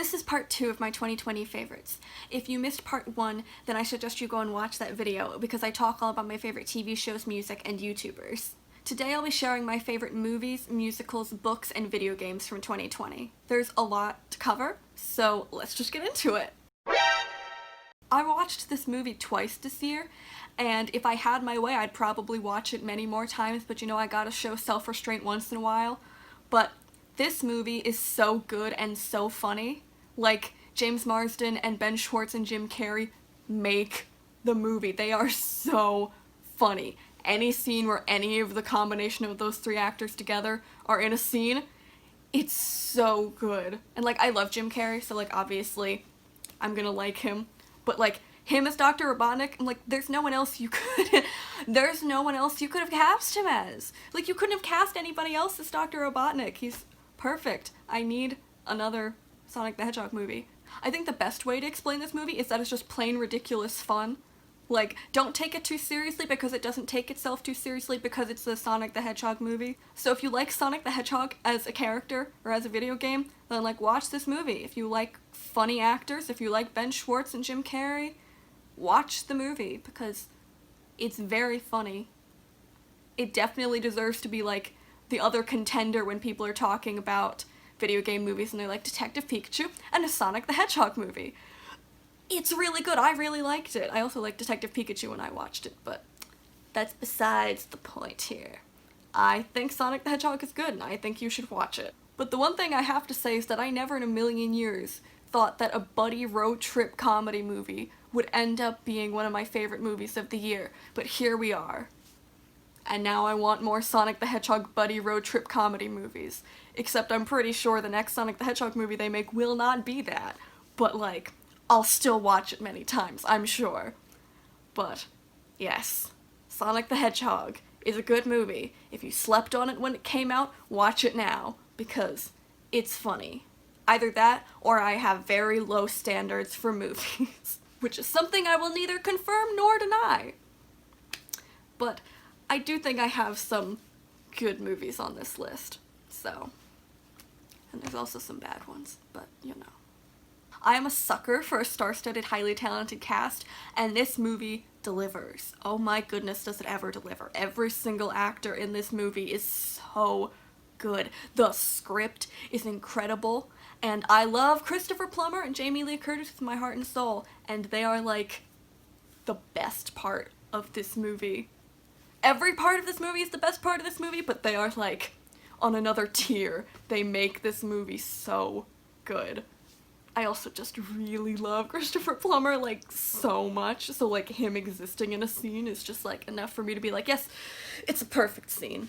This is part 2 of my 2020 favorites. If you missed part 1, then I suggest you go and watch that video because I talk all about my favorite TV shows, music, and YouTubers. Today I'll be sharing my favorite movies, musicals, books, and video games from 2020. There's a lot to cover, so let's just get into it. I watched this movie twice this year, and if I had my way I'd probably watch it many more times, but you know, I gotta show self-restraint once in a while. But this movie is so good and so funny. Like, James Marsden and Ben Schwartz and Jim Carrey make the movie. They are so funny. Any scene where any of the combination of those three actors together are in a scene, it's so good. And like, I love Jim Carrey, so like, obviously I'm gonna like him. But like, him as Dr. Robotnik, I'm like, there's no one else you could have cast him as. Like, you couldn't have cast anybody else as Dr. Robotnik. He's perfect. I need another Sonic the Hedgehog movie. I think the best way to explain this movie is that it's just plain ridiculous fun. Like, don't take it too seriously because it doesn't take itself too seriously because it's the Sonic the Hedgehog movie. So if you like Sonic the Hedgehog as a character or as a video game, then like, watch this movie. If you like funny actors, if you like Ben Schwartz and Jim Carrey, watch the movie because it's very funny. It definitely deserves to be like the other contender when people are talking about video game movies and they're like Detective Pikachu and a Sonic the Hedgehog movie. It's really good. I really liked it. I also liked Detective Pikachu when I watched it, but that's besides the point here. I think Sonic the Hedgehog is good and I think you should watch it. But the one thing I have to say is that I never in a million years thought that a buddy road trip comedy movie would end up being one of my favorite movies of the year, but here we are. And now I want more Sonic the Hedgehog buddy road trip comedy movies. Except I'm pretty sure the next Sonic the Hedgehog movie they make will not be that. But like, I'll still watch it many times, I'm sure. But, yes, Sonic the Hedgehog is a good movie. If you slept on it when it came out, watch it now, because it's funny. Either that, or I have very low standards for movies, which is something I will neither confirm nor deny. But I do think I have some good movies on this list, so. And there's also some bad ones, but you know. I am a sucker for a star-studded, highly talented cast, and this movie delivers. Oh my goodness, does it ever deliver. Every single actor in this movie is so good. The script is incredible, and I love Christopher Plummer and Jamie Lee Curtis with my heart and soul, and they are like the best part of this movie. Every part of this movie is the best part of this movie, but they are like on another tier. They make this movie so good. I also just really love Christopher Plummer, like, so much, so like him existing in a scene is just like enough for me to be like, yes, it's a perfect scene.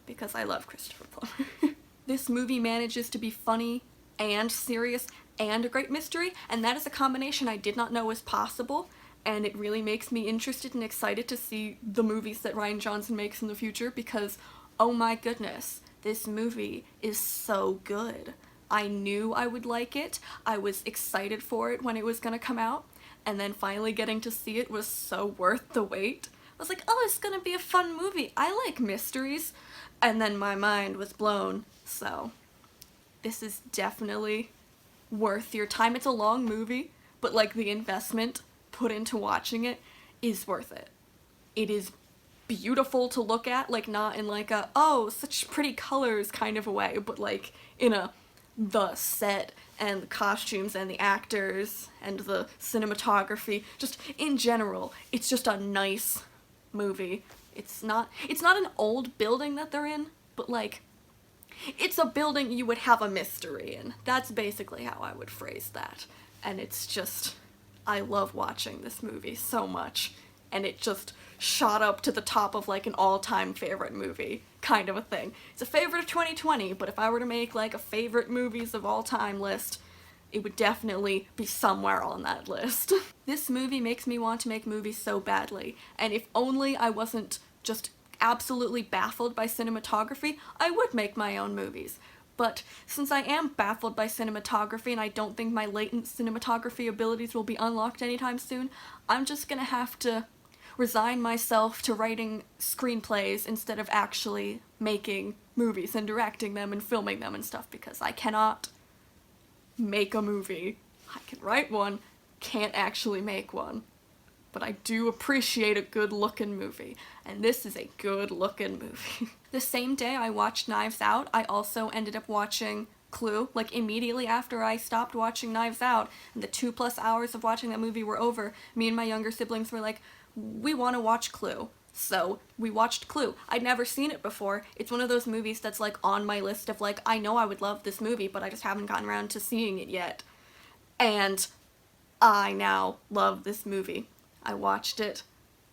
Because I love Christopher Plummer. This movie manages to be funny and serious and a great mystery, and that is a combination I did not know was possible. And it really makes me interested and excited to see the movies that Rian Johnson makes in the future because, oh my goodness, this movie is so good. I knew I would like it, I was excited for it when it was gonna come out, and then finally getting to see it was so worth the wait. I was like, oh, it's gonna be a fun movie, I like mysteries, and then my mind was blown, so this is definitely worth your time. It's a long movie, but like the investment put into watching it is worth it. It is beautiful to look at, like not in like a, oh, such pretty colors kind of a way, but like in a, the set and the costumes and the actors and the cinematography, just in general, it's just a nice movie. It's not an old building that they're in, but like, it's a building you would have a mystery in. That's basically how I would phrase that. And it's just, I love watching this movie so much, and it just shot up to the top of like an all-time favorite movie kind of a thing. It's a favorite of 2020, but if I were to make like a favorite movies of all time list, it would definitely be somewhere on that list. This movie makes me want to make movies so badly, and if only I wasn't just absolutely baffled by cinematography, I would make my own movies. But since I am baffled by cinematography and I don't think my latent cinematography abilities will be unlocked anytime soon, I'm just gonna have to resign myself to writing screenplays instead of actually making movies and directing them and filming them and stuff because I cannot make a movie. I can write one, can't actually make one. But I do appreciate a good-looking movie, and this is a good-looking movie. The same day I watched Knives Out, I also ended up watching Clue, like immediately after I stopped watching Knives Out, and the 2+ hours of watching that movie were over, me and my younger siblings were like, we want to watch Clue. So, we watched Clue. I'd never seen it before. It's one of those movies that's like on my list of like, I know I would love this movie, but I just haven't gotten around to seeing it yet. And I now love this movie. I watched it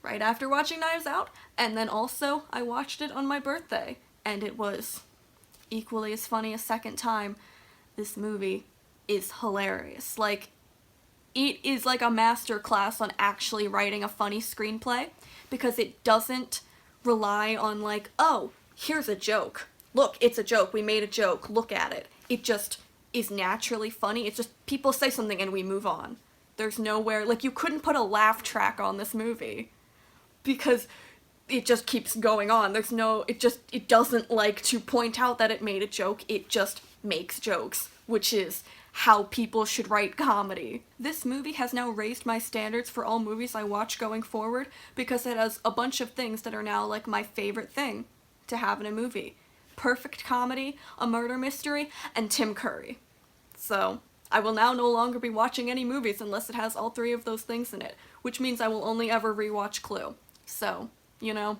right after watching Knives Out, and then also I watched it on my birthday, and it was equally as funny a second time. This movie is hilarious. Like, it is like a master class on actually writing a funny screenplay, because it doesn't rely on like, oh, here's a joke. Look, it's a joke. We made a joke. Look at it. It just is naturally funny. It's just people say something and we move on. There's nowhere, like, you couldn't put a laugh track on this movie because it just keeps going on. There's no, it doesn't like to point out that it made a joke. It just makes jokes, which is how people should write comedy. This movie has now raised my standards for all movies I watch going forward because it has a bunch of things that are now like my favorite thing to have in a movie. Perfect comedy, a murder mystery, and Tim Curry. So, I will now no longer be watching any movies unless it has all 3 of those things in it, which means I will only ever rewatch Clue. So, you know.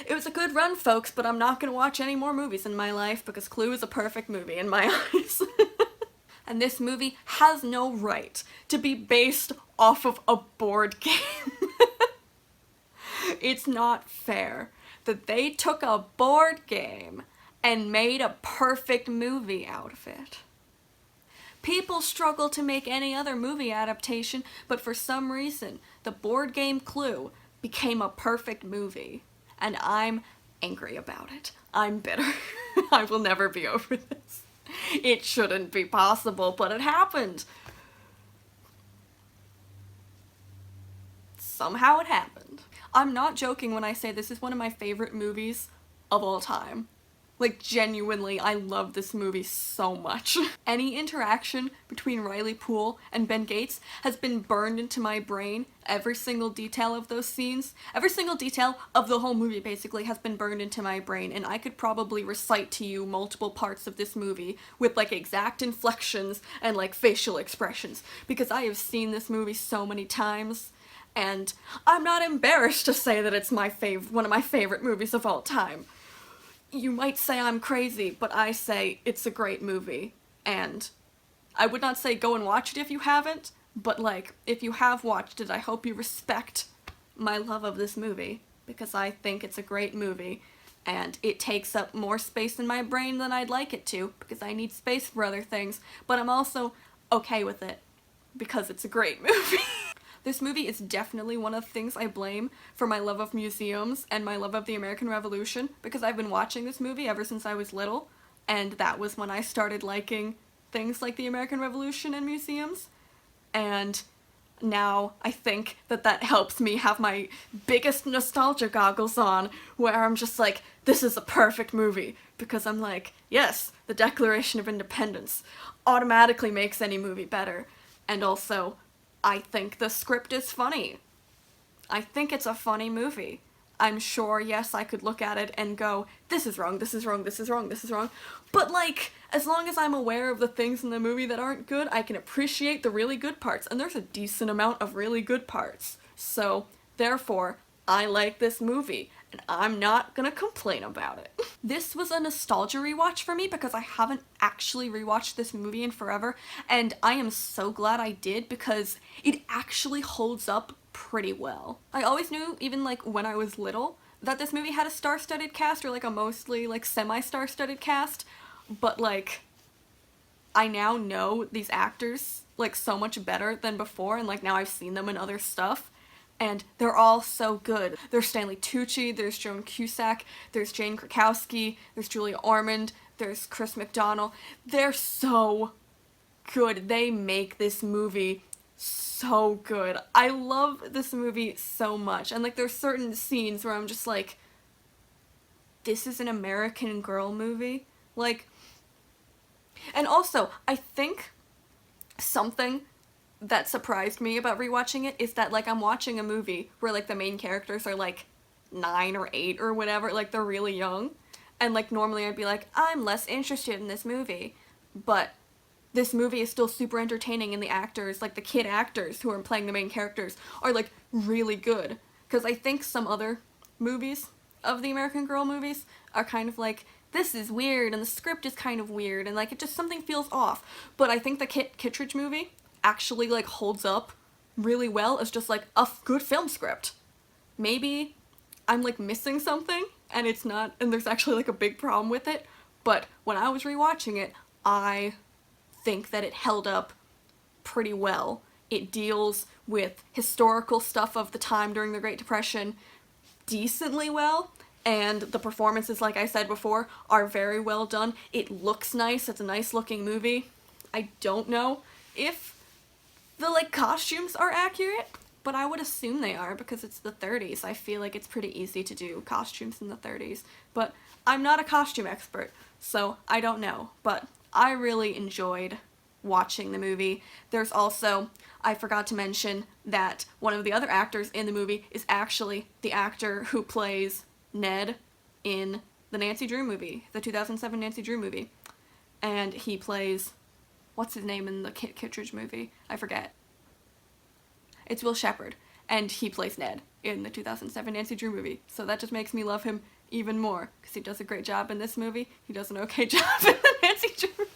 It was a good run, folks, but I'm not gonna watch any more movies in my life because Clue is a perfect movie in my eyes. And this movie has no right to be based off of a board game. It's not fair that they took a board game and made a perfect movie out of it. People struggle to make any other movie adaptation, but for some reason, the board game Clue became a perfect movie. And I'm angry about it. I'm bitter. I will never be over this. It shouldn't be possible, but it happened. Somehow it happened. I'm not joking when I say this is one of my favorite movies of all time. Like, genuinely, I love this movie so much. Any interaction between Riley Poole and Ben Gates has been burned into my brain. Every single detail of those scenes, every single detail of the whole movie basically has been burned into my brain, and I could probably recite to you multiple parts of this movie with like exact inflections and like facial expressions, because I have seen this movie so many times, and I'm not embarrassed to say that it's one of my favorite movies of all time. You might say I'm crazy, but I say it's a great movie, and I would not say go and watch it if you haven't, but like, if you have watched it, I hope you respect my love of this movie, because I think it's a great movie, and it takes up more space in my brain than I'd like it to, because I need space for other things, but I'm also okay with it, because it's a great movie. This movie is definitely one of the things I blame for my love of museums and my love of the American Revolution, because I've been watching this movie ever since I was little, and that was when I started liking things like the American Revolution and museums, and now I think that that helps me have my biggest nostalgia goggles on, where I'm just like, this is a perfect movie, because I'm like, yes, the Declaration of Independence automatically makes any movie better, and also, I think the script is funny. I think it's a funny movie. I'm sure, yes, I could look at it and go, this is wrong, this is wrong, this is wrong, this is wrong. But like, as long as I'm aware of the things in the movie that aren't good, I can appreciate the really good parts. And there's a decent amount of really good parts. So, therefore, I like this movie. And I'm not gonna complain about it. This was a nostalgia rewatch for me because I haven't actually rewatched this movie in forever, and I am so glad I did because it actually holds up pretty well. I always knew, even like when I was little, that this movie had a star-studded cast, or like a mostly like semi-star-studded cast, but like, I now know these actors like so much better than before, and like now I've seen them in other stuff. And they're all so good. There's Stanley Tucci, there's Joan Cusack, there's Jane Krakowski, there's Julia Ormond, there's Chris McDonnell. They're so good. They make this movie so good. I love this movie so much. And like, there's certain scenes where I'm just like, this is an American Girl movie? Like, and also, I think something that surprised me about rewatching it is that, like, I'm watching a movie where, like, the main characters are, like, 9 or 8 or whatever, like, they're really young, and, like, normally I'd be like, I'm less interested in this movie, but this movie is still super entertaining, and the actors, like, the kid actors who are playing the main characters are, like, really good, because I think some other movies of the American Girl movies are kind of like, this is weird, and the script is kind of weird, and, like, it just, something feels off, but I think the Kit Kittredge movie actually, like, holds up really well as just, like, a good film script. Maybe I'm, like, missing something, and it's not, and there's actually, like, a big problem with it, but when I was rewatching it, I think that it held up pretty well. It deals with historical stuff of the time during the Great Depression decently well, and the performances, like I said before, are very well done. It looks nice, it's a nice looking movie. I don't know if the, like, costumes are accurate, but I would assume they are because it's the 30s. I feel like it's pretty easy to do costumes in the 30s, but I'm not a costume expert, so I don't know, but I really enjoyed watching the movie. There's also, I forgot to mention that one of the other actors in the movie is actually the actor who plays Ned in the Nancy Drew movie, the 2007 Nancy Drew movie, and he plays, what's his name in the Kit Kittredge movie? I forget. It's Will Shepherd, and he plays Ned in the 2007 Nancy Drew movie, so that just makes me love him even more, because he does a great job in this movie. He does an okay job in the Nancy Drew movie.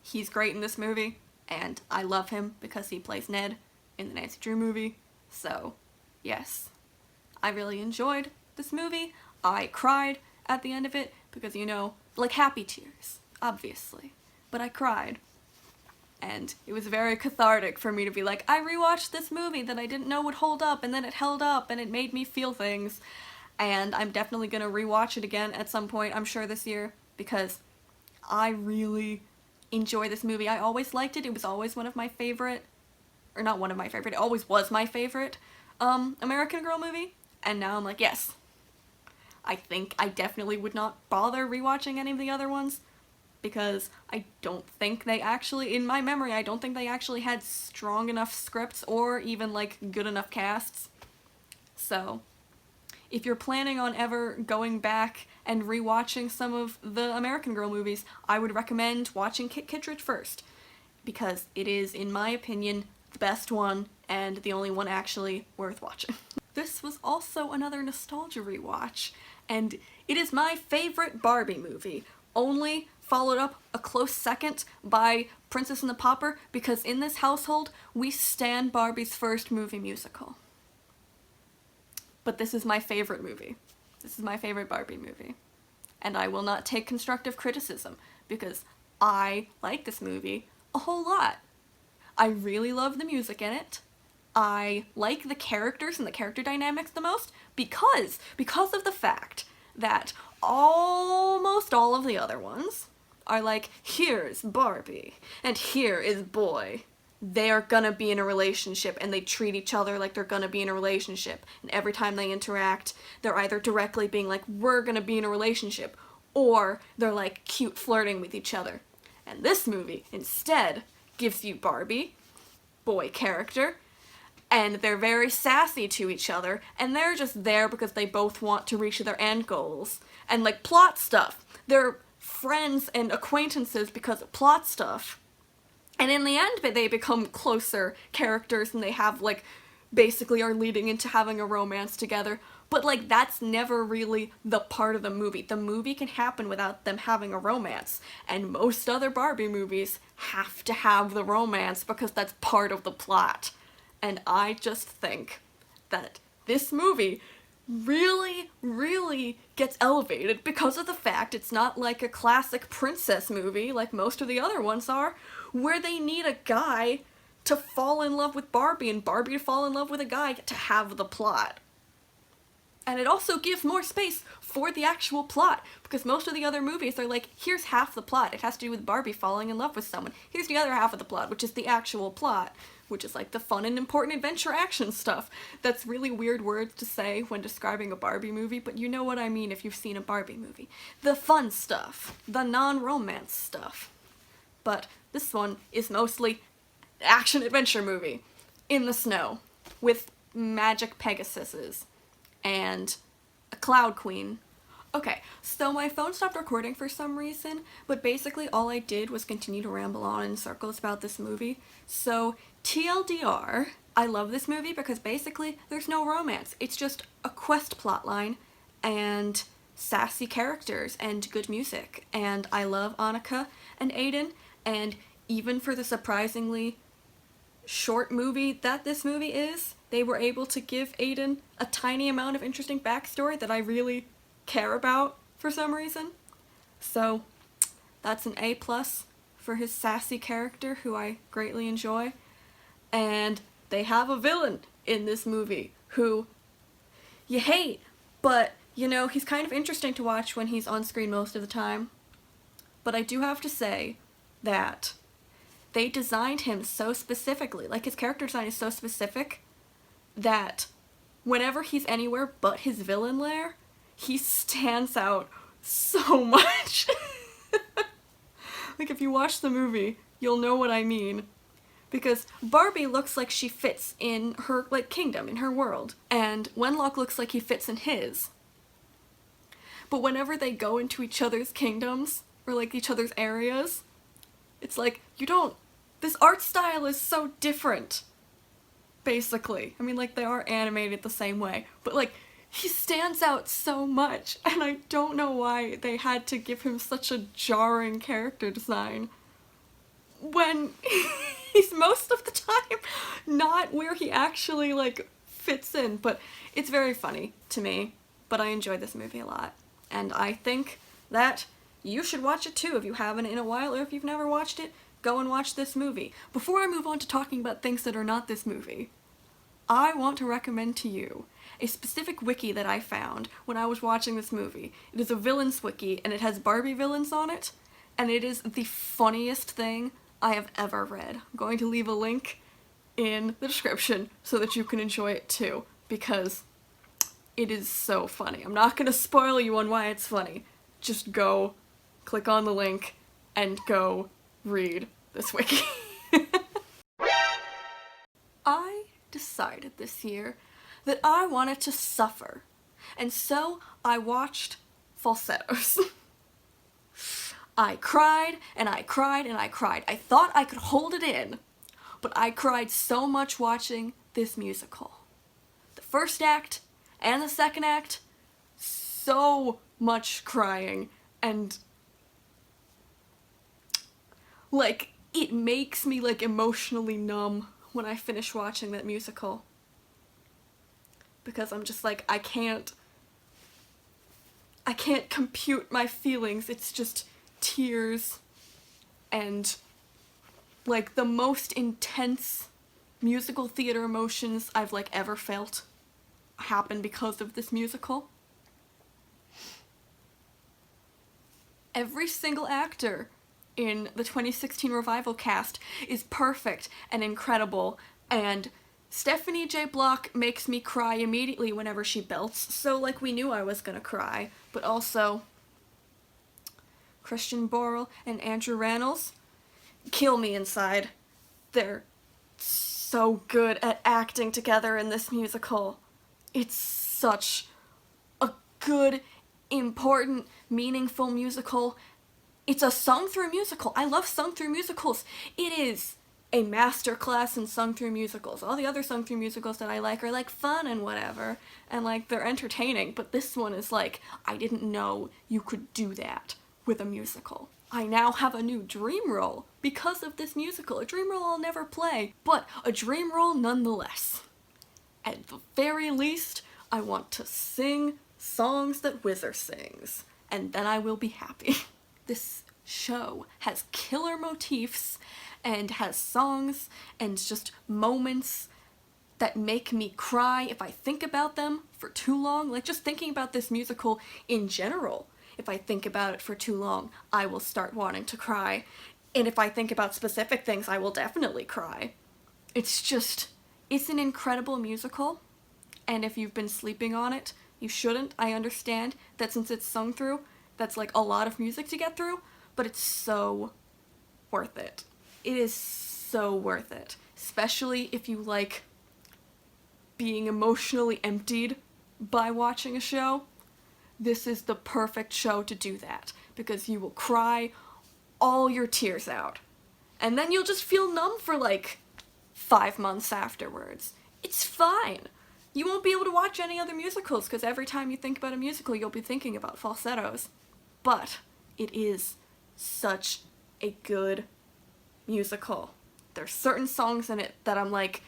He's great in this movie, and I love him because he plays Ned in the Nancy Drew movie, so yes. I really enjoyed this movie. I cried at the end of it, because, you know, like, happy tears, obviously, but I cried. And it was very cathartic for me to be like, I rewatched this movie that I didn't know would hold up, and then it held up, and it made me feel things. And I'm definitely gonna rewatch it again at some point, I'm sure this year, because I really enjoy this movie. I always liked it. It was always one of my favorite, or not one of my favorite, it always was my favorite American Girl movie. And now I'm like, yes. I think I definitely would not bother rewatching any of the other ones, because I don't think they actually, in my memory, I don't think they actually had strong enough scripts or even, like, good enough casts. So, if you're planning on ever going back and rewatching some of the American Girl movies, I would recommend watching Kit Kittredge first, because it is, in my opinion, the best one, and the only one actually worth watching. This was also another nostalgia rewatch, and it is my favorite Barbie movie, only followed up a close second by Princess and the Pauper, because in this household, we stan Barbie's first movie musical. But this is my favorite movie. This is my favorite Barbie movie. And I will not take constructive criticism, because I like this movie a whole lot. I really love the music in it. I like the characters and the character dynamics the most because of the fact that almost all of the other ones are like, here's Barbie, and here is boy. They're gonna be in a relationship, and they treat each other like they're gonna be in a relationship. And every time they interact, they're either directly being like, we're gonna be in a relationship, or they're like cute flirting with each other. And this movie, instead, gives you Barbie, boy character, and they're very sassy to each other, and they're just there because they both want to reach their end goals. And, like, plot stuff. They're friends and acquaintances because of plot stuff. And in the end, they become closer characters, and they have, like, basically are leading into having a romance together. But, like, that's never really the part of the movie. The movie can happen without them having a romance. And most other Barbie movies have to have the romance because that's part of the plot. And I just think that this movie really, really gets elevated because of the fact it's not like a classic princess movie like most of the other ones are, where they need a guy to fall in love with Barbie and Barbie to fall in love with a guy to have the plot. And it also gives more space for the actual plot, because most of the other movies are like, here's half the plot, it has to do with Barbie falling in love with someone. Here's the other half of the plot, which is the actual plot, which is like the fun and important adventure action stuff. That's really weird words to say when describing a Barbie movie, but you know what I mean if you've seen a Barbie movie. The fun stuff, the non-romance stuff. But this one is mostly action-adventure movie in the snow with magic Pegasuses and a Cloud Queen. Okay, so my phone stopped recording for some reason, but basically all I did was continue to ramble on in circles about this movie. So, TLDR, I love this movie because basically there's no romance. It's just a quest plotline and sassy characters and good music. And I love Annika and Aiden, and even for the surprisingly short movie that this movie is, they were able to give Aiden a tiny amount of interesting backstory that I really care about for some reason. So that's an A+ for his sassy character, who I greatly enjoy. And they have a villain in this movie who you hate, but you know, he's kind of interesting to watch when he's on screen most of the time. But I do have to say that they designed him so specifically, like his character design is so specific, that whenever he's anywhere but his villain lair, he stands out so much. Like, if you watch the movie, you'll know what I mean. Because Barbie looks like she fits in her, like, kingdom, in her world. And Wenlock looks like he fits in his. But whenever they go into each other's kingdoms, or, like, each other's areas, it's like, this art style is so different. Basically. I mean, like, they are animated the same way. But, like, he stands out so much, and I don't know why they had to give him such a jarring character design when he's most of the time not where he actually, like, fits in. But it's very funny to me, but I enjoyed this movie a lot, and I think that you should watch it too if you haven't in a while, or if you've never watched it, go and watch this movie. Before I move on to talking about things that are not this movie, I want to recommend to you a specific wiki that I found when I was watching this movie. It is a villains wiki, and it has Barbie villains on it, and it is the funniest thing I have ever read. I'm going to leave a link in the description so that you can enjoy it too, because it is so funny. I'm not gonna spoil you on why it's funny. Just go, click on the link, and go read this wiki. I decided this year that I wanted to suffer, and so I watched falsettos. I cried, and I cried, and I cried. I thought I could hold it in, but I cried so much watching this musical. The first act and the second act, so much crying, and like, it makes me, like, emotionally numb when I finish watching that musical. Because I'm just like, I can't compute my feelings. It's just tears and, like, the most intense musical theater emotions I've, like, ever felt happen because of this musical. Every single actor in the 2016 revival cast is perfect and incredible, and Stephanie J. Block makes me cry immediately whenever she belts, so, like, we knew I was gonna cry. But also, Christian Borle and Andrew Rannells kill me inside. They're so good at acting together in this musical. It's such a good, important, meaningful musical. It's a sung-through musical. I love sung-through musicals. It is a masterclass in sung-through musicals. All the other sung-through musicals that I like are, like, fun and whatever, and, like, they're entertaining, but this one is like, I didn't know you could do that with a musical. I now have a new dream role because of this musical. A dream role I'll never play, but a dream role nonetheless. At the very least, I want to sing songs that Whizzer sings, and then I will be happy. This show has killer motifs and has songs and just moments that make me cry if I think about them for too long. Like, just thinking about this musical in general, if I think about it for too long, I will start wanting to cry. And if I think about specific things, I will definitely cry. It's an incredible musical, and if you've been sleeping on it, you shouldn't. I understand that since it's sung through, that's, like, a lot of music to get through, but it's so worth it. It is so worth it. Especially if you like being emotionally emptied by watching a show. This is the perfect show to do that, because you will cry all your tears out. And then you'll just feel numb for like 5 months afterwards. It's fine. You won't be able to watch any other musicals, because every time you think about a musical, you'll be thinking about falsettos. But it is such a good musical. There's certain songs in it that I'm like,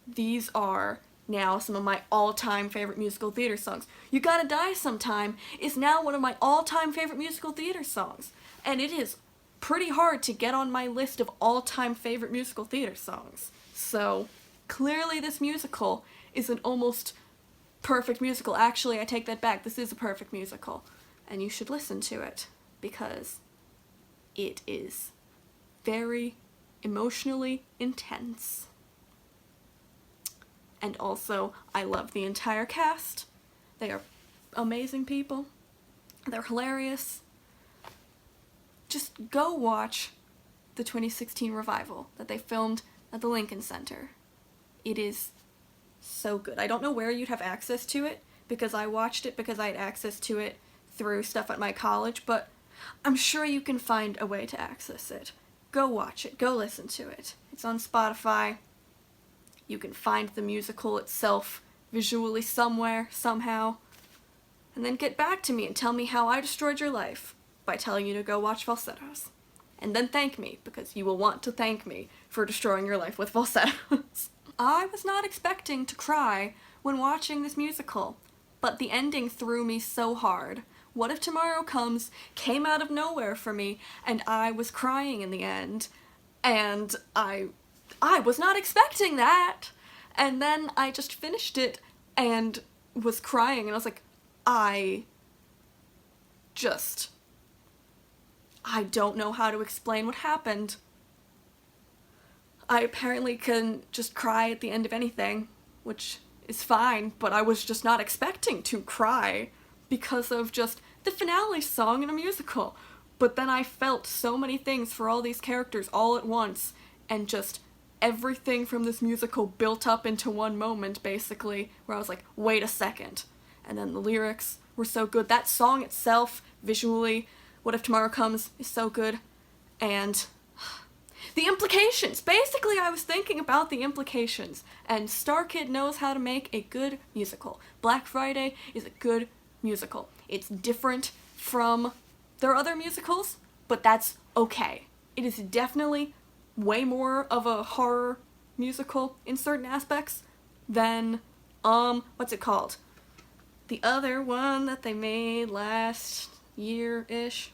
these are now some of my all-time favorite musical theater songs. You Gotta Die Sometime is now one of my all-time favorite musical theater songs. And it is pretty hard to get on my list of all-time favorite musical theater songs. So, clearly this musical is an almost perfect musical. Actually, I take that back. This is a perfect musical. And you should listen to it, because it is very emotionally intense. And also, I love the entire cast. They are amazing people. They're hilarious. Just go watch the 2016 revival that they filmed at the Lincoln Center. It is so good. I don't know where you'd have access to it, because I watched it because I had access to it through stuff at my college, but I'm sure you can find a way to access it. Go watch it. Go listen to it. It's on Spotify. You can find the musical itself visually somewhere, somehow. And then get back to me and tell me how I destroyed your life by telling you to go watch falsettos. And then thank me, because you will want to thank me for destroying your life with falsettos. I was not expecting to cry when watching this musical, but the ending threw me so hard. What If Tomorrow Comes came out of nowhere for me, and I was crying in the end. And I was not expecting that. And then I just finished it and was crying, and I was like, I don't know how to explain what happened. I apparently can just cry at the end of anything, which is fine, but I was just not expecting to cry because of just the finale song in a musical. But then I felt so many things for all these characters all at once, and just everything from this musical built up into one moment, basically, where I was like, wait a second. And then the lyrics were so good. That song itself, visually, What If Tomorrow Comes, is so good. And the implications! Basically, I was thinking about the implications. And Star Kid knows how to make a good musical. Black Friday is a good musical. It's different from their other musicals, but that's okay. It is definitely way more of a horror musical in certain aspects than, what's it called? The other one that they made last year-ish?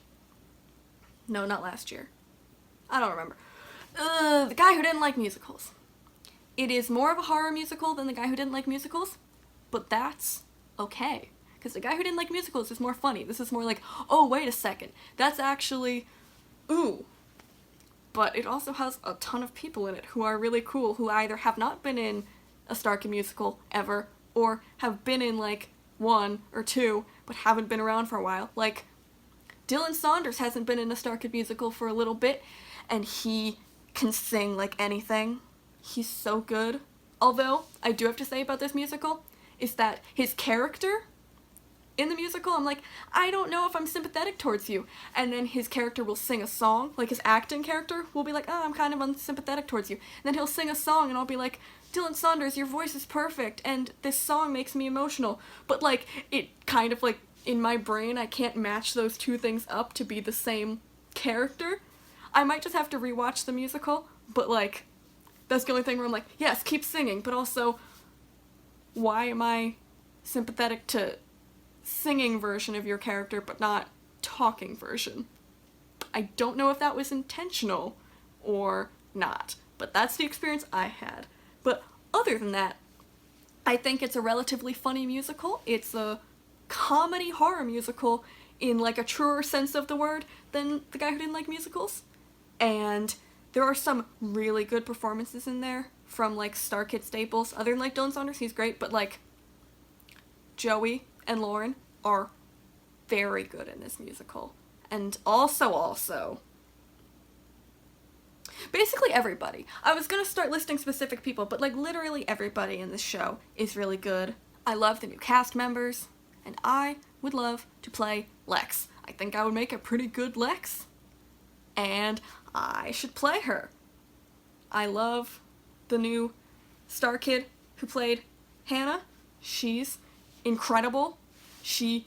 No, not last year. I don't remember. The Guy Who Didn't Like Musicals. It is more of a horror musical than The Guy Who Didn't Like Musicals, but that's okay. Because The Guy Who Didn't Like Musicals is more funny. This is more like, oh, wait a second. That's actually, ooh. But it also has a ton of people in it who are really cool, who either have not been in a Star Kid musical ever, or have been in, like, 1 or 2, but haven't been around for a while. Like, Dylan Saunders hasn't been in a Star Kid musical for a little bit, and he can sing like anything. He's so good. Although, I do have to say about this musical, is that his character in the musical, I'm like, I don't know if I'm sympathetic towards you. And then his character will sing a song, like his acting character will be like, oh, I'm kind of unsympathetic towards you. And then he'll sing a song and I'll be like, Dylan Saunders, your voice is perfect, and this song makes me emotional. But like, it kind of like, in my brain, I can't match those two things up to be the same character. I might just have to rewatch the musical, but like, that's the only thing where I'm like, yes, keep singing, but also, why am I sympathetic to singing version of your character, but not talking version? I don't know if that was intentional or not, but that's the experience I had. But other than that, I think it's a relatively funny musical. It's a comedy horror musical in like a truer sense of the word than The Guy Who Didn't Like Musicals. And there are some really good performances in there from like Star Kid staples. Other than like Dylan Saunders, he's great, but like Joey and Lauren are very good in this musical. And also, Basically everybody. I was gonna start listing specific people, but like literally everybody in this show is really good. I love the new cast members, and I would love to play Lex. I think I would make a pretty good Lex, and I should play her. I love the new star kid who played Hannah. She's incredible. She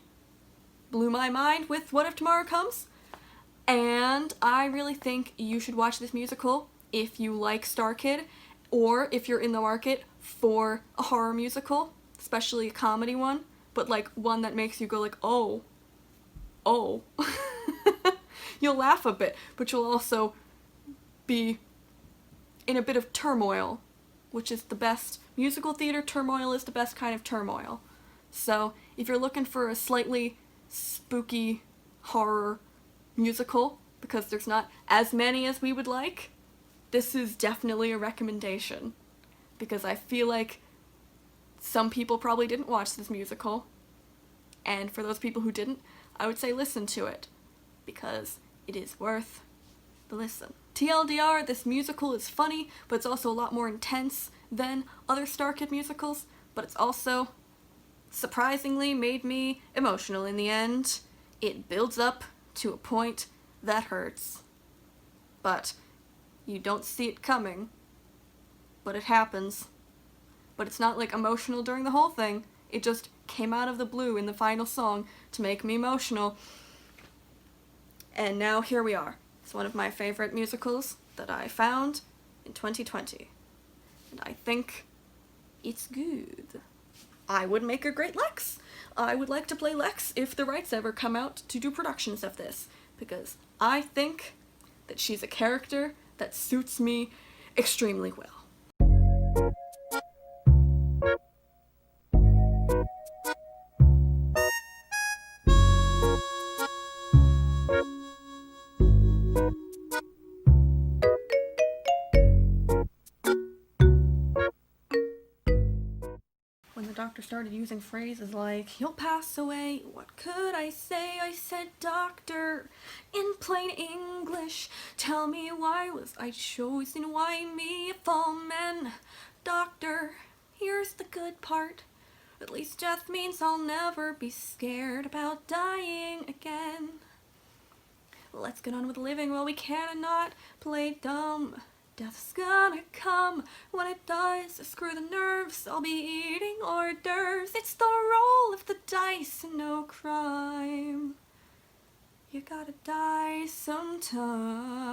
blew my mind with What If Tomorrow Comes? And I really think you should watch this musical if you like Star Kid, or if you're in the market for a horror musical, especially a comedy one, but like one that makes you go like, oh. You'll laugh a bit, but you'll also be in a bit of turmoil, which is the best. Musical theater turmoil is the best kind of turmoil. So if you're looking for a slightly spooky horror musical, because there's not as many as we would like, this is definitely a recommendation. Because I feel like some people probably didn't watch this musical, and for those people who didn't, I would say listen to it, because it is worth the listen. TLDR, this musical is funny, but it's also a lot more intense than other Star Kid musicals, but it's also surprisingly made me emotional in the end. It builds up to a point that hurts. But you don't see it coming. But it happens. But it's not like emotional during the whole thing. It just came out of the blue in the final song to make me emotional. And now here we are. It's one of my favorite musicals that I found in 2020. And I think it's good. I would make a great Lex. I would like to play Lex if the rights ever come out to do productions of this, because I think that she's a character that suits me extremely well. When the doctor started using phrases like, "He'll pass away, what could I say? I said, doctor, in plain English, tell me why was I chosen? Why me of all men? Doctor, here's the good part. At least death means I'll never be scared about dying again. Let's get on with living while we cannot play dumb. Death's gonna come. When it does, screw the nerves, I'll be eating hors d'oeuvres. It's the roll of the dice and no crime. You gotta die sometime."